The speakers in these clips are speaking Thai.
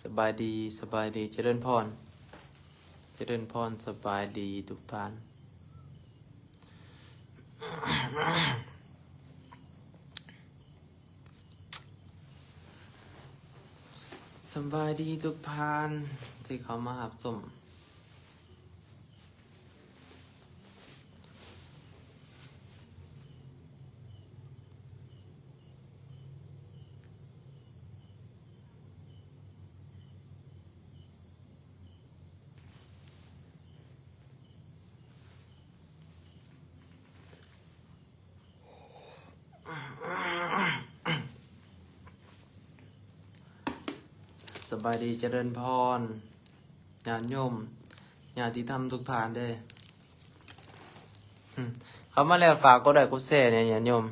สบายดีสบายดีเจริญพรเจริญพรสบายดีทุกท่านสบายดีทุกท่านที่เขามาหับสมสบายดีเจริญพรญาติโยมญาติธรรมทุกท่านเด้อเขามาแล้วฝากก็ได้กุแซ่เนี่ยญาติโยม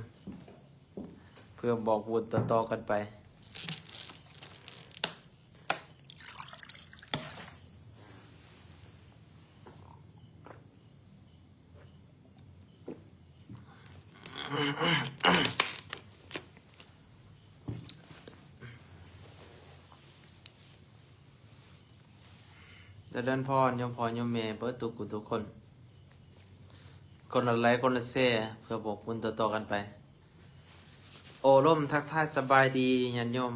เพื่อบอกบุญต่อๆกันไปเจริญพรโยมพ่อโยมแม่เปิดทุกคนคนละไลค์คนละแซ่เพื่อบอกบุญต่อๆกันไปโอ้ร่มทักทายสบายดีญาติโยม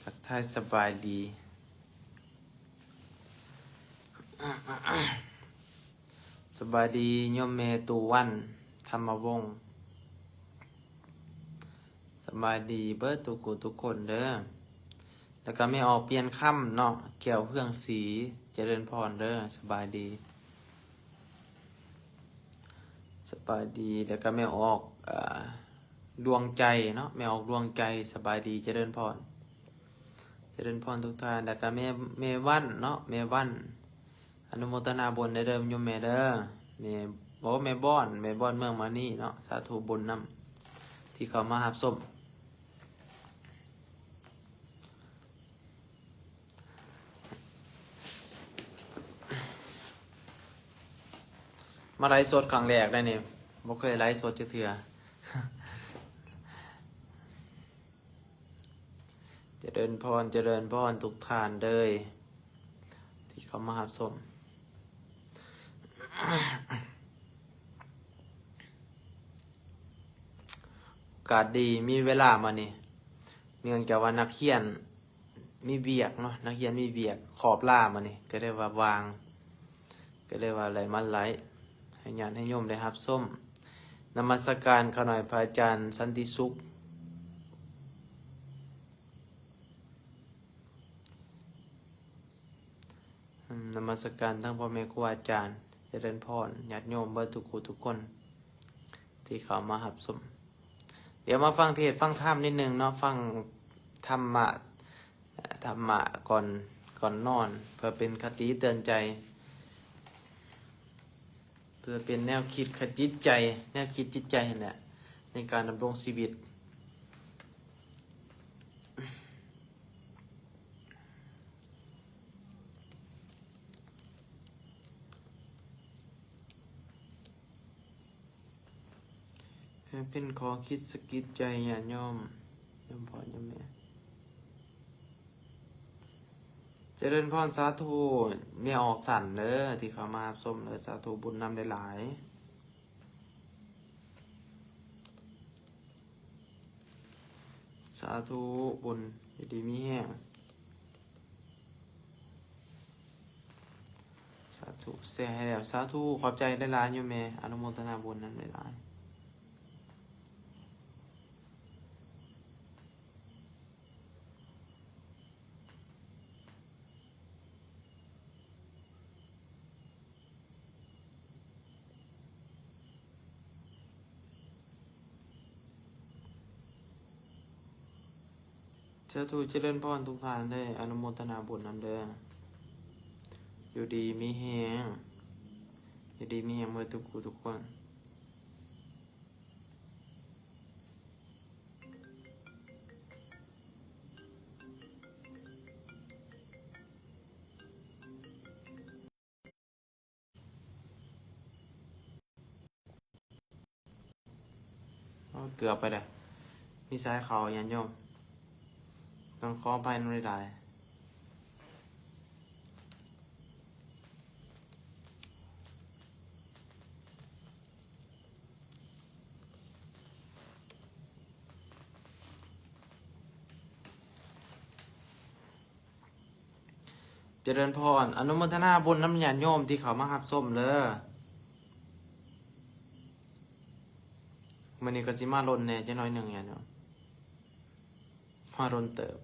ทักทายสบายดีสบายดีโยมเมตูวันธรรมวงศ์สบายดีเบิร์ทุกคนเด้อแล้วก็ไม่ออกเปลี่ยนค่ำเนาะแก้วเครื่องสีเจริญพรเด้อสบายดีสบายดีแล้วก็ไม่ออกดวงใจเนาะไม่ออกดวงใจสบายดีเจริญพรเจริญพรทุกท่านแล้วก็แม่วันเนาะแม่วันอนุโมทนาบุญได้เดิมโยมแม่เด้อแม่บอกว่าแม่บ้อนเมืองมานี่เนาะสาธุบุญนำที่เขามาหับศพมาไลฟ์สดครั้งแรกได้เนี่ยบ่เคยไลฟ์สดจะเถื่อเจริญพรทุกท่านเลยที่เขามาหับศพโอกาสดีมีเวลามานี่เนื่องจากว่านักเรียนมีเบียกเนาะนักเรียนมีเบียกขอบล่ามานี่ก็ได้ว่าวางก็ได้ว่าอะไรมันไหลให้ญาติให้โยมได้รับส้มนมัสการขหน่อยพระอาจารย์สันติสุขนมัสการทั้งพ่อแม่ครูอาจารย์เจริญพรญาติโยมเบิดทุกคนที่เขามารับส้มเดี๋ยวมาฟังเทศน์ฟังธรรมนิดนึงเนาะฟังธรรมะก่อนนอนเพื่อเป็นคติเตือนใจเพื่อเป็นแนวคิดจิตใจแนวคิดจิตใจเนี่ยในการดำรงชีวิตเป็นขอคิดสกิดใจอย่าย่อมพ่อโยมแม่เจริญพรสาธุเมียออกสั่นเด้อที่เขามาส้มเลยสาธุบุญนำได้หลายสาธุบุญดีมีแห้งสาธุแซ่ให้แล้วสาธุขอบใจได้หลายโยมแม่อนุโมทนาบุญนั้นได้หลายสาธุเจริญพรทุกท่านได้อนุโมทนาบุญนั้นเด้ออยู่ดีมีแห้งอยู่ดีมีแห้งเมื่อทุกคนเกือบไปเลยมีสายเขายันโยม ต้องขออภัยนหลายเจริญพรอนุโมทนาบุญน้ำญาติโยมที่เขามารับส้มเด้อมื้อนี้ก็สิมาลนแหน่จักหน่อยหนึงญาติโยมมาลนเติบ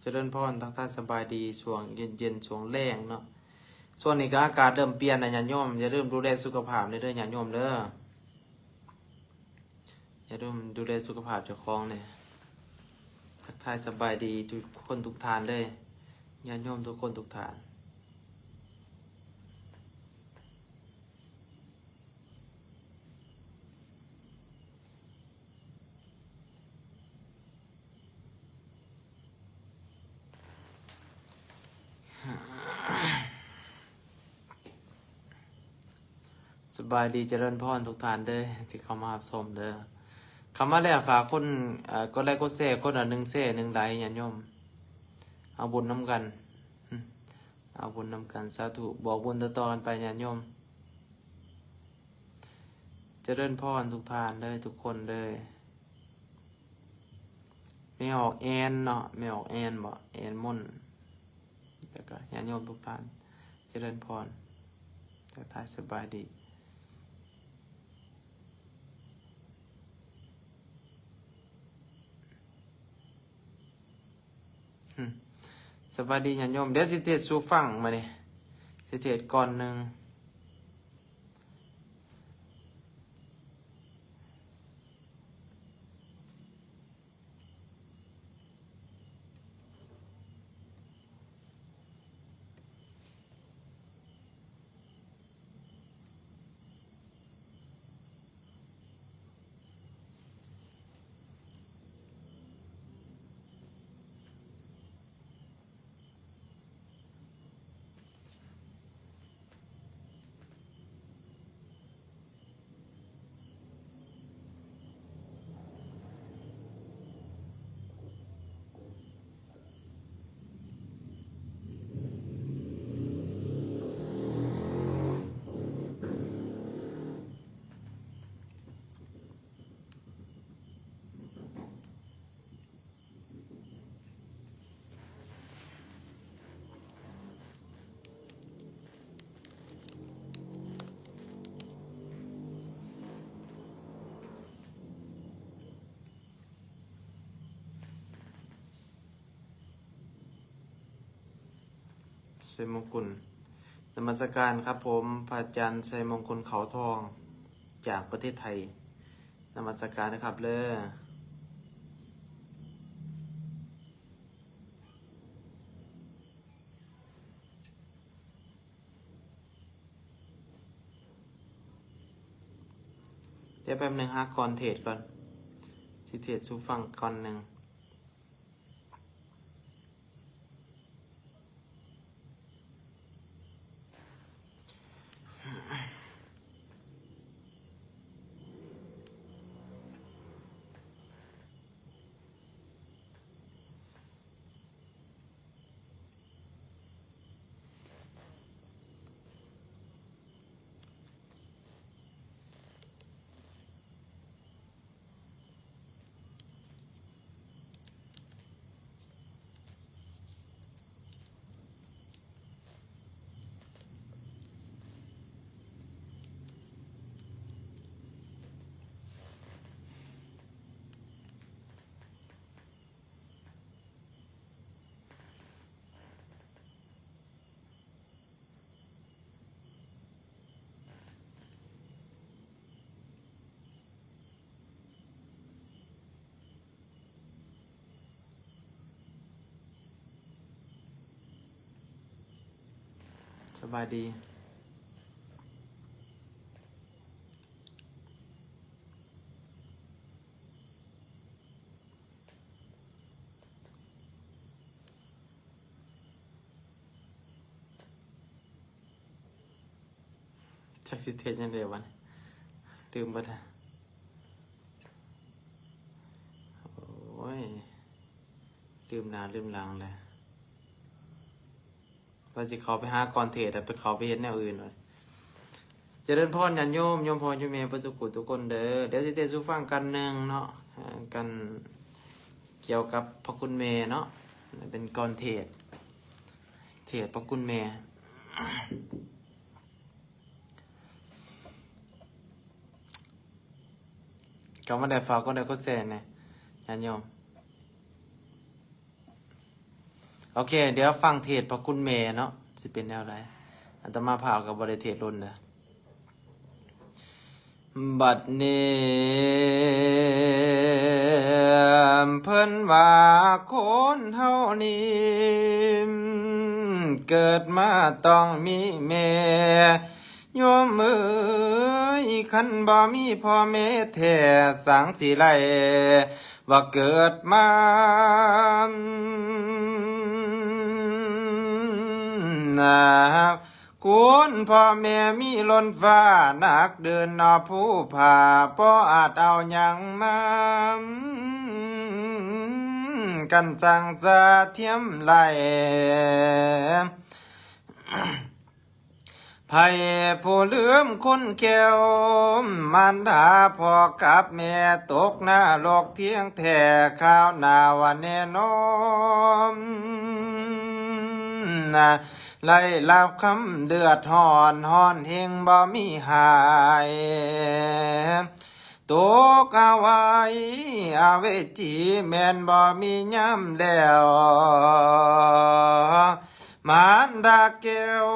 เจริญพรทักทายสบายดีช่วงเย็นๆช่วงแล้งเนาะส่วนนี้ก็อากาศเริ่มเปลี่ยนนะญาติโยมอย่าลืมดูแลสุขภาพเด้อญาติโยมเด้ออย่าลืมดูแลสุขภาพเจ้าของเนี่ยทักทายสบายดีทุกคนทุกท่านเลยญาติโยมทุกคนทุกท่านสบายดีเจริญพรทุกท่านเด้อที่เข้ามารับชมเด้อคำว่าแล้วฝากคนก็ไลค์ก็แชร์คนละ1แชร์1ไลค์ญาติโยมเอาบุญน้ำกันเอาบุญน้ำกันสาธุบอกบุญต่อๆกันไปญาติโยมเจริญพรทุกท่านเลยทุกคนเลยไม่ออกแอนเนาะไม่ออกแอนบ่แอนม่นแต่ก็ญาติโยมทุกท่านเจริญพรทักทายสบายดีสบายดีญาติโยมเดี๋ยวสิเทศสู่ฟังมาเนี่ยสิเทศก่อนหนึ่งชัยมงคลนมัสการครับผมพระอาจารย์ชัยมงคลเขาทองจากประเทศไทยนมัสการนะครับเลยเดี๋ยวแป๊บหนึ่งหาก่อนเทศก่อนสิเทศสู่ฟังก่อนหนึ่งสบายดีชักสิเทศยังเดียววันดื่มไปเถอะ ยลืมหน้าลืมหลังเลยว่าสิเขาไปหาก่อนเทศแต่ไปเขาไปเฮ็ดแนวอื่นเลยเจริญพรญาติโยมพ่อโยมแม่ประทุกทุกคนเด้อเดี๋ยวสิเทศน์สู่ฟังกันหนึ่งเนาะกันเกี่ยวกับพระคุณแม่เนาะเป็นก่อนเทศพระคุณแม่ก็มาได้ฝากก็ได้ก็แซนนะญาติโยมโอเคเดี๋ยวฟังเทศพระคุณแม่เนาะสิเป็นแนวไรอาตมาพาวกับบริเทศรุ่นนะบัดนี้เพิ่นว่าคนเฮานี้เกิดมาต้องมีแม่โยมเอ้ยคันบ่มีพ่อแม่แท้สังสิไลว่าเกิดมาคุณพ่อแม่มีล้นฟ้านักเดินนอผู้ผ่าบ่อาจเอาหยังมากันจังจะเทียมไหลไผผู้ลืมคุณแก้วมารดาพ่อกับแม่ตกหน้าโลกเที่ยงแท้ข้าวหน้าวันแน่นอนไล่ลับคำเดือดหอนเฮงบ่มีหายตกเอาไว้อาเวจีแม่นบ่มีย้ำแล้วมารดาแก้ว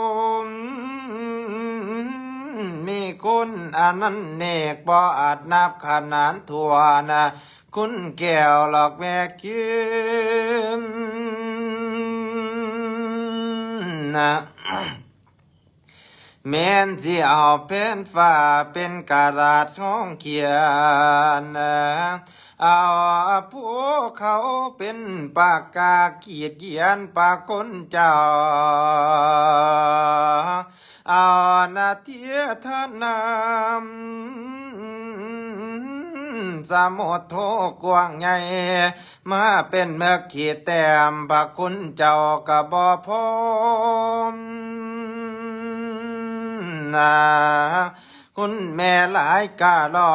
มีคุณอันนั้นเนกบ่อาจนับขนานทั่วนะคุณแก้วหลอกแม่คิมนะแม่นสิเอาแผ่นฟ้าเป็นกระดาษห้องเขียนเอาผู้เขาเป็นปากกาขีดเขียนปากคนเจ้าเอานาเทียทนามสมุทโทกว้างใหญ่มาเป็นเมื่อขีดแต้มพระคุณเจ้ากะบ่พอคุณแม่หลายกะรอ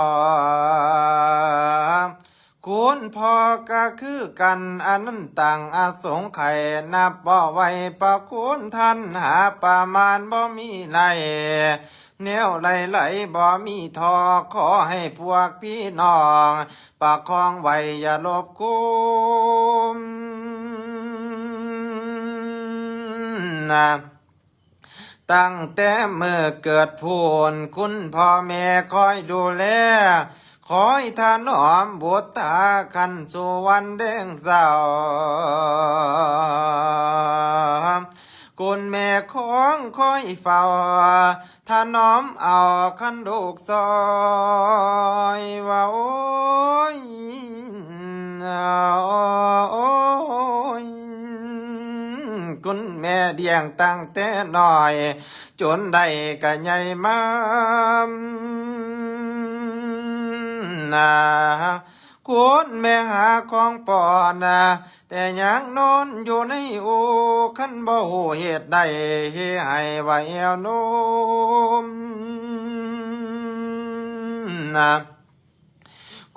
คุณพ่อก็คือกันอันนั้นต่างอาสงไข่นับบ่ไว้ประคุณท่านหาประมาณบ่มีไหลแนวไหลบ่มีทอขอให้พวกพี่น้องประคองไว้อย่าลบกุมตั้งแต่เมื่อเกิดพูนคุณพ่อแม่คอยดูแลขอให้ท่านหอมบุตรตาขันสู่วันเด้งเศร้าคุณแม่ของคอยเฝ้าท่านน้อมเอาขันลูกซอยว่าโอ้ยคุณแม่เดียงตั้งแต่น้อยจนได้กะใหญ่มาคุณแม่หาของปอนแต่ยังนอนอยู่ในอูขันบ่หูเหตุใดให้ไว้แอวโน้ม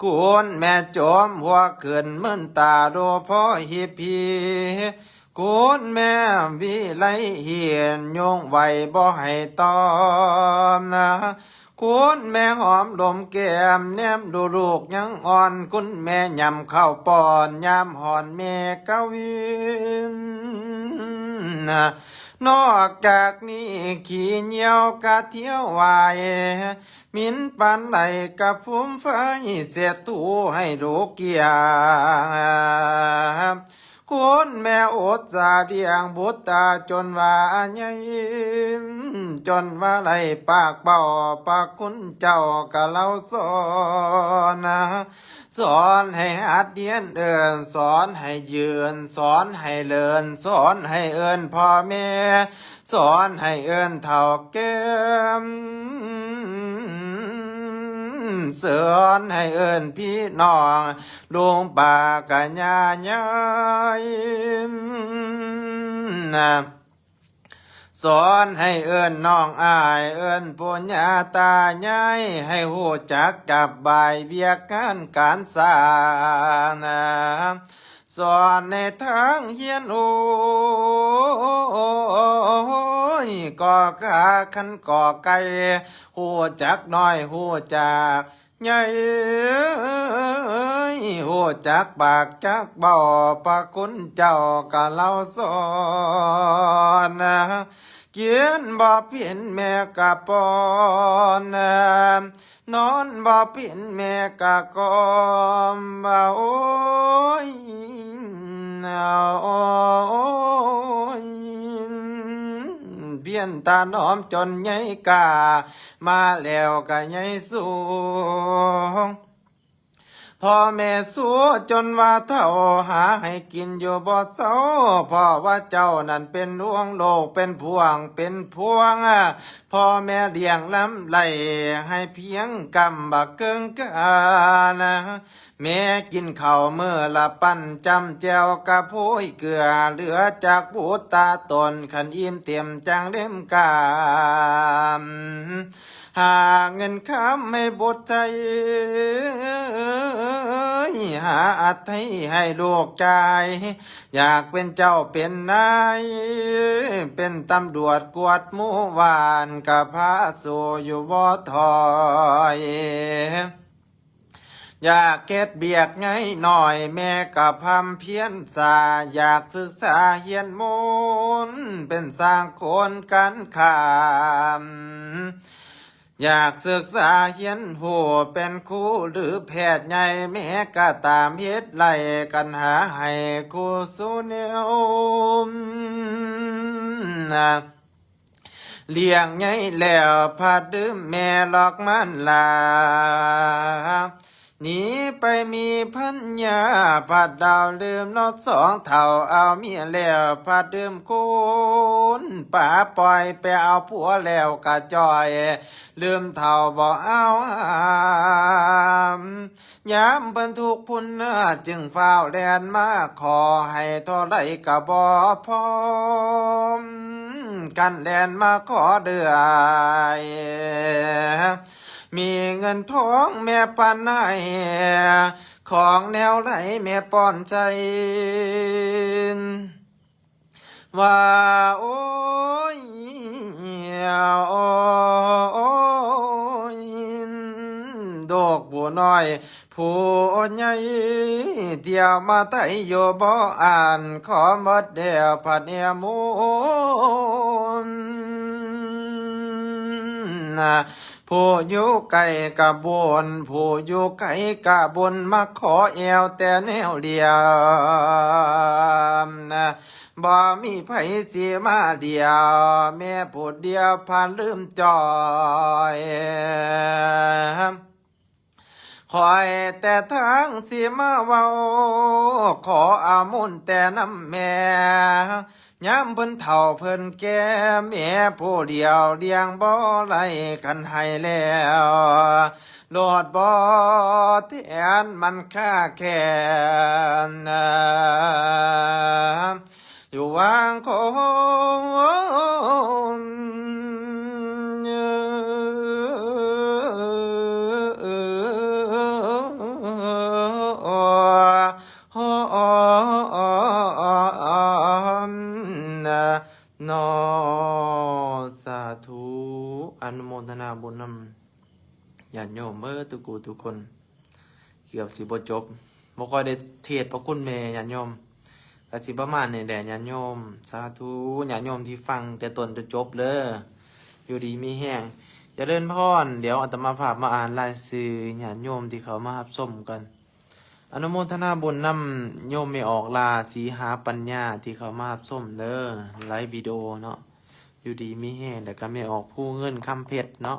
คุณแม่จอมหัวขึ้นเหมือนตาดูพ่อฮิพีคุณแม่วิไลเหียนยงไว้บ่ให้ตอมคุณแม่หอมลมแก้มแนมดูลูกยังอ่อนคุณแม่ยำข้าวป้อนยามหอนแม่กวินนอกจากนี้ขี้เหนียวกะเที่ยววายมินปันไหลกะฟุ้มไฟเสียตูให้ดูเกียคุณแม่อดจาเดียงบุตรตาจนว่าใหญ่จนว่าไหลปากเบาปากคุณเจ้ากะเล่าสอนสอนให้หัดเดียนเดินสอนให้ยืนสอนให้เลินสอนให้เอิ้นพ่อแม่สอนให้เอิ้นเฒ่าแก่ เสือนให้เอิ้นพี่น้องลุงป่ากะญาใหญ่นะสอนให้เอิ้นน้องอายเอิ้นปู่ย่าตายายให้ฮู้จักจับบายเบียกการสร้างนะสอนในทางเฮียนโอ้ยก่อขาขันก่อไก่ฮู้จักน้อยฮู้จักใหญ่ฮู้จักปากจักเบาปากคุณเจ้ากะเล่าสอนนะเขียนบ่เพียนแม่กะปอนนอนบ่เพียนแม่กะกอมบ่าโอ้ยโอ้ยเพียนตาน้อมจนใหญ่กามาแล้วกะใหญ่สูงพ่อแม่สู้จนว่าเท่าหาให้กินอยู่บ่เศร้าเพราะว่าเจ้านั้นเป็นดวงโลกเป็นพวงพ่อแม่เลี้ยงลำไหลให้เพียงกำบักเกิงกานะแม่กินข้าวมื้อละปั้นจำแจวกะโพยเกลือเหลือจากปูตาตนขันอิ่มเต็มจังเล่มกามหาเงินค้ำให้บทใจหาอัตให้ลูกใจอยากเป็นเจ้าเป็นนายเป็นตำรวจกวดหมู่วานกับพระสู่อยู่บ่ถอยอยากเก็ดเบียกไงหน่อยแม่กับพำเพียนสาอยากศึกษาเฮียนมูลเป็นสร้างคนกันขามอยากศึกษาเฮียนโหเป็นครูหรือแพทย์ใหญ่แม่ก็ตามเฮ็ดไล่กันหาให้ครูสุเนวเลี้ยงไงแล้วพาดื่มแม่หลอกมันลาหนีไปมีพันยาผัดดาวลืมนอดสองเท่าเอาเมียแล้วผัดดื่มคุณป่าปล่อยไปเอาผัวแล้วกะจอยลืมเท่าบ่เอายามบรรทุกพุ่นจึงฝ้าวแลนมาขอให้เท่าไรกะบ่พอกันแลนมาขอเดือยมีเงินทองแม่ปันให้ของแนวไหลแม่ป้อนใจว่าโอ้ยโอ้ยดอกบัวน้อยผู้ใหญ่เที่ยวมาไทยอยู่บ่อ่านขอหมดเดียวผัดเนียมูนผู้อยู่ไกลกะบุญผู้อยู่ไกลกะบุญมาขอแอวแต่แนวเดียวนะบ่มีไผสิมาเดียวแม่ผู้เดียวผ่านลืมจอยคอยแต่ทางสิมาเว้าขออามุนแต่น้ำแม่ย้ำเพิ่นเฒ่าเพิ่นแก่แม่ผู้เดียวเลี้ยงบ่ไหลกันให้แล้วโลดบ่แทนมันค่าแค่อยู่วางคงนอสาธุอนุโมทนาบุญนำญาติโยมทุกกูทุกคนเกือบสิบ่จบบ่ค่อยได้เทศน์พระคุณแม่ญาติโยมก็สิประมาณนี้แหละญาติโยมสาธุญาติโยมที่ฟังแต่ต้นจนจบเด้ออยู่ดีมีแห้งเจริญพรเดี๋ยวอาตมาภาพมาอ่านรายชื่อญาติโยมที่เขามารับชมกันอนุโมทนาบุญนำโยมไม่ออกลาสีหาปัญญาที่เขามารับชมเด้อไลฟ์วิดีโอเนาะอยู่ดีมีแห้งแต่ก็ไม่ออกผู้เงินคำเพชรเนาะ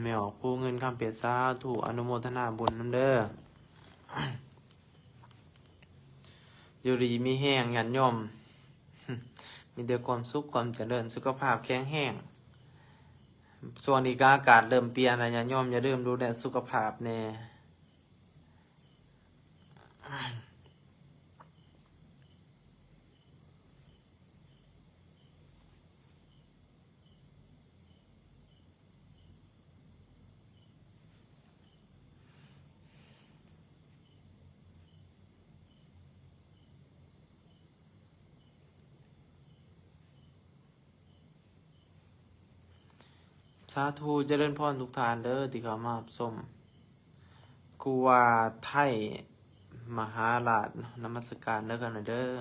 ไม่ออกผู้เงินคำเพชรสาธุอนุโมทนาบุญนำเด้อ อยู่ดีมีแห้งยันยม มีแต่ความสุขความเจริญสุขภาพแข็งแรง ส่วนนี้ก็อากาศเริ่มเปลี่ยนนะญาติโยมอย่าลืมดูแลสุขภาพแน่สาธุเจริญพรทุกทานเด้อที่เขามารับชมกูว่าไทยมหาราชนมัสการเด้อกันหน่อยเด้อ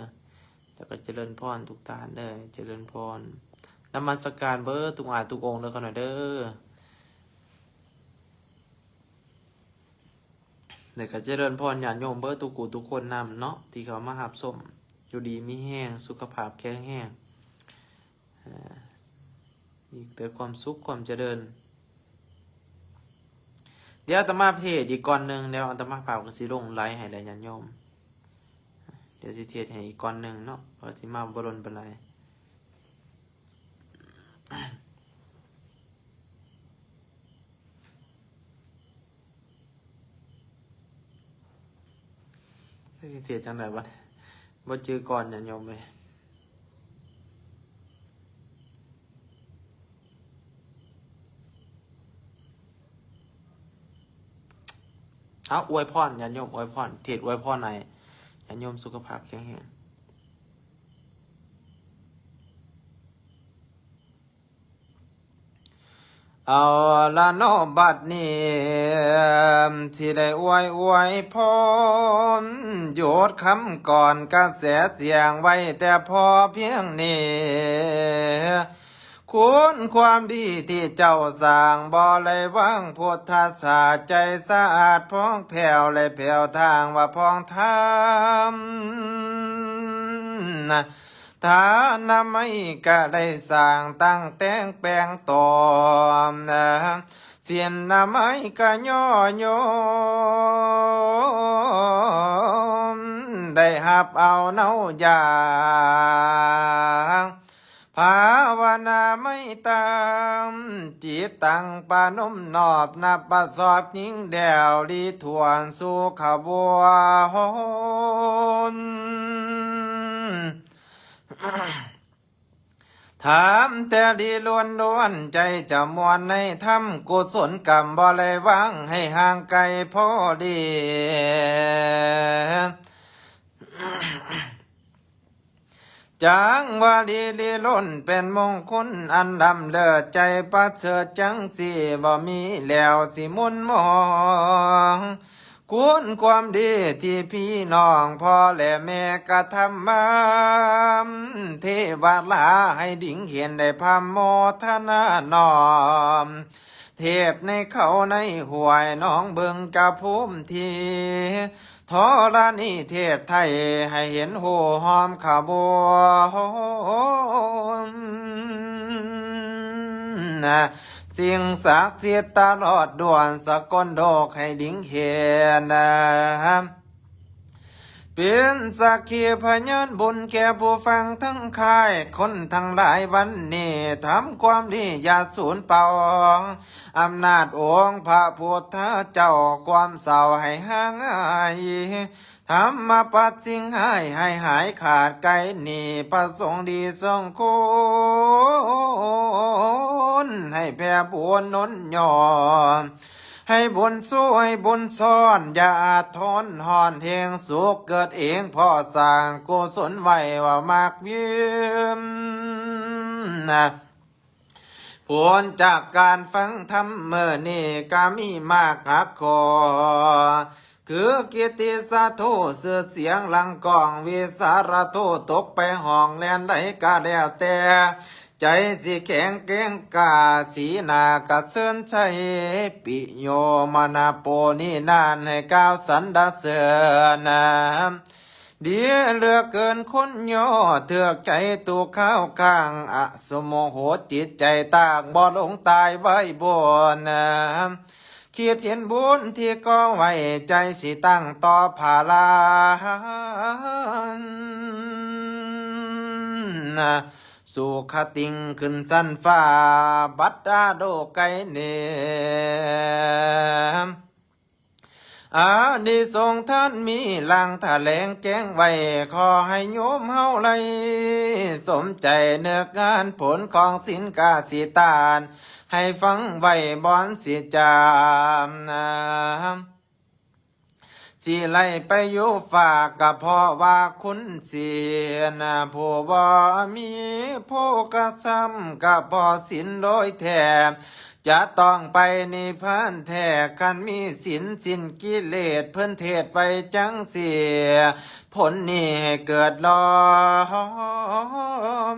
แล้วก็เจริญพรทุกทานเด้อเจริญพรนมัสการเบอร์ทุกอาทุกองค์เด้อกันหน่อยเด้อเดี๋ยวก็เจริญพรญาติโยมเบอร์ทุกกูทุกคนนำเนาะที่เขามารับชมอยู่ดีมีแห้งสุขภาพแข็งแรงมีแต่ความสุขความเจริญเดี๋ยวอาตมาเพจอีกก่อนหนึ่งเดี๋ยวอาตมาพาก็สิลงไลฟ์ให้ได้ญาติโยมเดี๋ยวสิเทศให้อีกก่อนหนึ่งเนาะเพราะสิมาบ่รนปานใดสิเทศจังได๋บ่เจอก่อนญาติโยมเลยเอาอวยพรญาติโยมอวยพรเทศอวยพรให้ญาติโยมสุขภาพแข็งแรงเอาละเนาะบัดนี้ที่ได้อวยพรโยดคำก่อนกระแสเสียงไว้แต่พอเพียงนี้คุณความดีที่เจ้าสร้างบ่เลยว่างพุทธศาสตร์ใจสะอาดพ้องแผ่วเลยแผ่วทางว่าพ้องธรรมฐานะไม่ก็ได้สร้างตั้งแต่งแปลงตอมเสียนนะไม่ก็ย่อโยมได้หับเอาเนาอย่างภาวนาไม่ตามจิตตั้งปานมนอบนับประสอบยิ่งแดวลีทวนสู่ขบวนถามแต่ดีล้วนใจจะมวนในธรรมกุศลกรรมบ่เลยว่างให้ห่างไกลพอดีจางว่าดีล้นเป็นมงคลอันดำเลิศใจประเสริฐจังสิบ่มีแล้วสิมุนมองคุณความดีที่พี่น้องพ่อและแม่กระทำมาเทวลาให้ดิ่งเห็นได้พามโมทนาน้อมเทพในเขาในห่วยน้องเบิงกะภูมิทีทอรานีเทพไทยให้เห็นโหหอมขบวนสิ่งศักดิ์สิทธิ์ตลอดด่วนสกลโลกให้ดิ่งเห็นเป็นสักขีพยานบุญแก่ผู้ฟังทั้งค่ายคนทั้งหลายวันนี้ทำความดีอย่าสูญเปล่าอำนาจองค์พระพุทธเจ้าความเศร้าให้ห่างหายธรรมปัดสิ่งให้หายขาดไกลหนีประสงค์ดีทรงคุณให้แผ่บุญน้นยอมให้บุญสู้ให้บุญซ้อนอย่าอาจทนหอนเทงสุขเกิดเองพ่อสร้างกุศลไว้ว่ามากยืมผลจากการฟังธรรมเมื่อนี้ก็มีมากหักคอคือกิตติสาธุเสือเสียงหลังกองวิสารทูตกไปห้องแลนไหลก็แล้วแต่ใจสิแข็งเก่งกาสีนากระเซินชัยปิโยมนาโปนินานให้ก้าวสันดาเสือนเดียเหลือเกินคนย่อเถือกใจตูข้าวข้างอสมโหจิตใจต่างบ่ลงตายไว้บนคิดเห็นบุญที่ก็ไว้ใจสิตั้งต่อภาลา สุขติงขึ้นสั้นฟ้าบัดดาโดไกเนมอานิสงส์ท่านมีลางแถลงแจ้งไว้ขอให้โยมเฮาไลสมใจเนื้องานผลของสินกาสิตานให้ฟังไว้บอนสิจามสิไล่ไปอยู่ฝากก็เพราะว่าคุณเสียนะผู้บ่มีผู้กระทำก็พอสินโดยแท้จะต้องไปนิพพานแท้คันมีสินสิ้นกิเลสเพิ่นเทศไปจังเสียผลนี้ให้เกิดรอ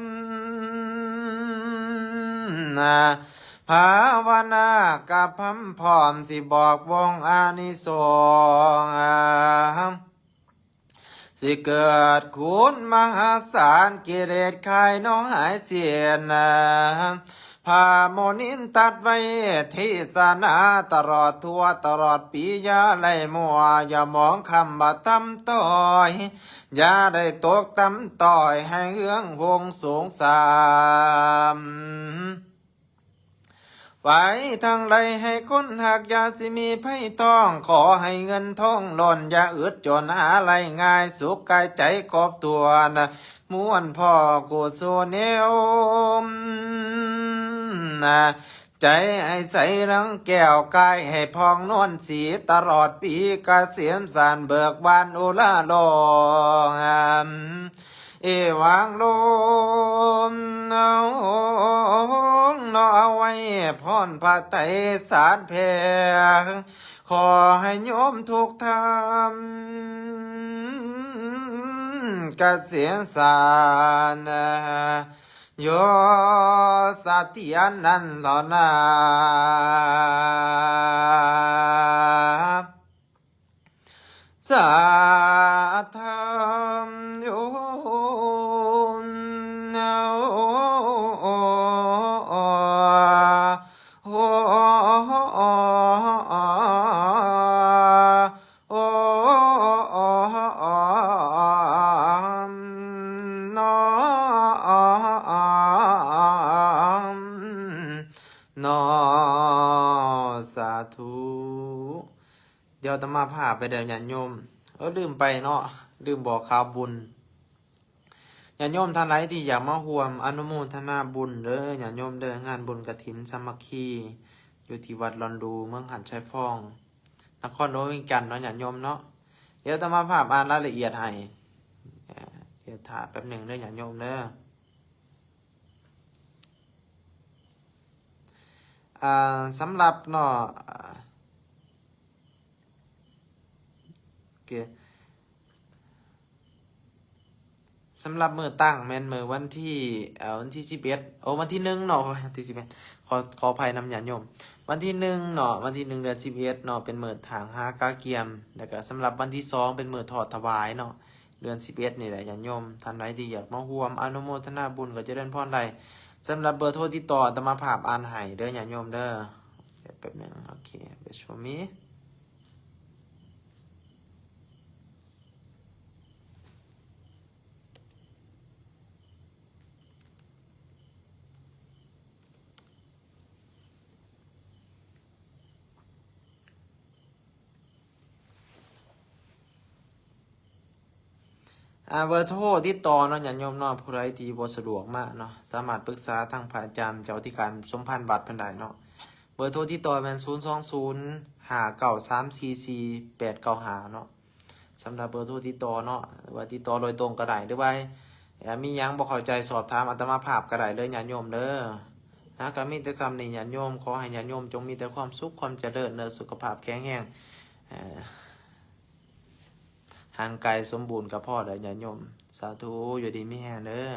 มภาวนากะพัมพร้อมสิบอกวงอานิสงส์สิเกิดคุณมหาศาลกิเลสคายน้องหายเสียนะพาโมนินตัดไว้ที่ศานาตลอดทั่วตลอดปีอย่าไล่มัวอย่ามองคำว่าตำต้อยอย่าได้ตกตำต้อยให้เอื้องวงสูงสามไว้ทางไรให้คนหากอยาสิมีไพ่ต้องขอให้เงินทองหล่นอย่าอึดจนหาไรง่ายสุขกายใจครอบตัวนะม้วนพ่อกูโซเนวนะใจให้ใสรังแก้วกายให้พองนวลสีตลอดปีกเกษียมสารเบิกบานอุลาโลงเอวังโลมเอาเอาไว้พรพระไตรสารเพงขอให้โยมทุกท่านเกษียณสารโยสัตยานันตนาสาธรรมโยนอสาธุเดี๋ยวตมาพาไปเดี๋ยวญาติโยมลืมไปเนาะลืมบอกข่าวบุญญาติโยมท่านใดที่อยากมาร่วมอนุโมทนาบุญเด้อญาติโยมเด้องานบุญกฐินสามัคคีอยู่ที่วัดลอนดูเมืองหันชัยฟองนครหลวงเวียงจันทน์เนาะญาติโยมเนาะเดี๋ยวตมาพาอ่านรายละเอียดให้เดี๋ยวถ่ายแป๊บหนึ่งเด้อญาติโยมเด้อสำหรับเนาะสำหรับมือตั้งแม่นมือวันที่11วันที่1เนาะวันที่11ขออภัยนำญาติโยมวันที่1เนาะวันที่1เดือน11เนาะเป็นมื้อทางหากาเกียมแล้วก็สำหรับวันที่2เป็นมื้อทอดถวายเนาะเดือน11นี่แหละญาติโยมท่านใดที่อยากมาร่วมอนุโมทนาบุญก็จะเดินพรได้สำหรับเบอร์โทรติดต่ออาตมาภาพอ่านให้เด้อญาติโยมเด้อแป๊บนึงโอเคเดี๋ยวชมมีเบอร์โทรติดต่อเนาะญาติโยมเนาะผู้ใดที่บ่สะดวกมากเนาะสามารถปรึกษาทางพระอาจารย์เจ้าที่การสมพันธ์บัตรเพิ่นได้เนาะเบอร์โทรติดต่อแม่น02059344895เนาะสำหรับเบอร์โทรติดต่อเนาะว่าติดต่อโดยตรงก็ได้หรือว่ามีหยังบ่เข้าใจสอบถามอาตมาภาพก็ได้เด้อญาติโยมเด้อก็มีแต่ซ้ำนี่ญาติโยมขอให้ญาติโยมจงมีแต่ความสุขความเจริญเด้อสุขภาพแข็งแรงห่างไกลสมบูรณ์กับพ่อเด้อญาติโยมสาธุอยู่ดีมีแรงเด้อ